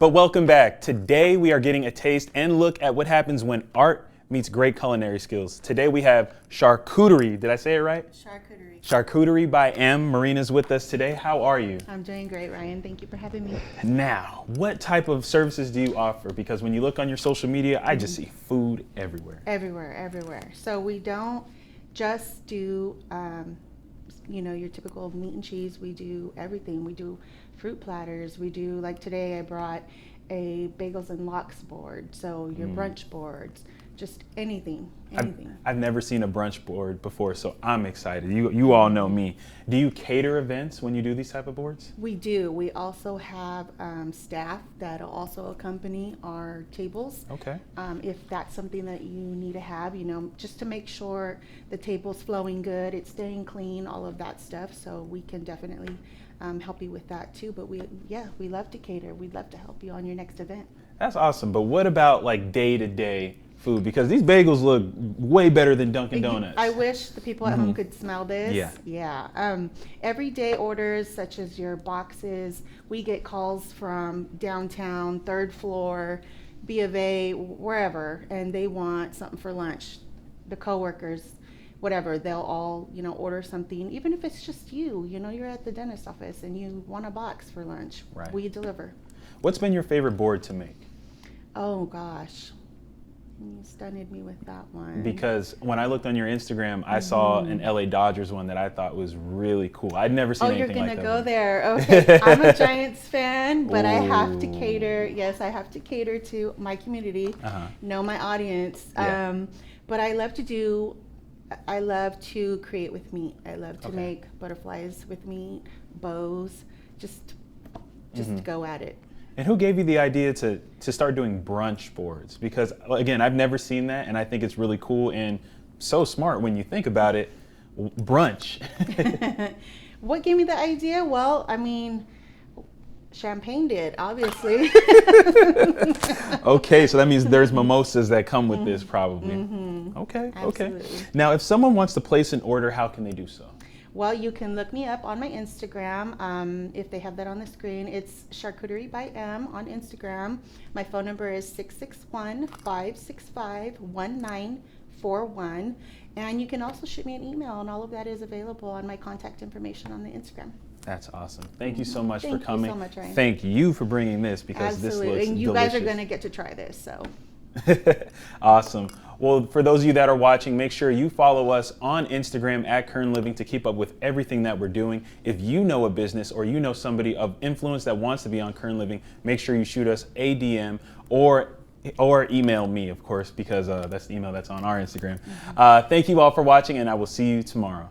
But welcome back. Today we are getting a taste and look at what happens when art meets great culinary skills. Today we have charcuterie. Did I say it right? Charcuterie. Charcuterie by M. Marina's with us today. How are you? I'm doing great, Ryan. Thank you for having me. Now, what type of services do you offer? Because when you look on your social media, I just see food everywhere. Everywhere. So we don't just do, your typical meat and cheese. We do everything. We do fruit platters. We do, like today I brought a bagels and lox board. So your brunch boards, just anything. I've never seen a brunch board before, so I'm excited. You all know me. Do you cater events when you do these type of boards? We do. We also have staff that'll also accompany our tables. Okay. If that's something that you need to have, just to make sure the table's flowing good, it's staying clean, all of that stuff. So we can definitely help you with that too. But we love to cater. We'd love to help you on your next event. That's awesome. But what about like day-to-day food? Because these bagels look way better than Dunkin' Donuts. I wish the people at home could smell this. Yeah. Everyday orders such as your boxes, we get calls from downtown, third floor, B of A, wherever, and they want something for lunch. The coworkers, whatever, they'll all, order something, even if it's just you're at the dentist office and you want a box for lunch. Right. We deliver. What's been your favorite board to make? Oh gosh. You stunned me with that one. Because when I looked on your Instagram, I saw an LA Dodgers one that I thought was really cool. I'd never seen anything like that. Oh, you're going to go there. Okay. I'm a Giants fan, but I have to cater. Yes, I have to cater to my community, know my audience. Yeah. But I love to create with meat. I love to make butterflies with meat, bows, just go at it. And who gave you the idea to start doing brunch boards? Because again, I've never seen that, and I think it's really cool and so smart when you think about it. Brunch. What gave me the idea? Well, champagne did, obviously. Okay, so that means there's mimosas that come with this probably. Okay. Absolutely. Now, if someone wants to place an order, how can they do so? Well, you can look me up on my Instagram. If they have that on the screen, it's Charcuterie by M on Instagram. My phone number is 661-565-1941. And you can also shoot me an email, and all of that is available on my contact information on the Instagram. That's awesome. Thank you so much for coming. Thank you so much, Ryan. Thank you for bringing this, because this looks delicious. And you guys are going to get to try this, so. Awesome. Well, for those of you that are watching, make sure you follow us on Instagram at Kern Living to keep up with everything that we're doing. If you know a business or you know somebody of influence that wants to be on Kern Living, make sure you shoot us a DM or email me, of course, because that's the email that's on our Instagram. Thank you all for watching, and I will see you tomorrow.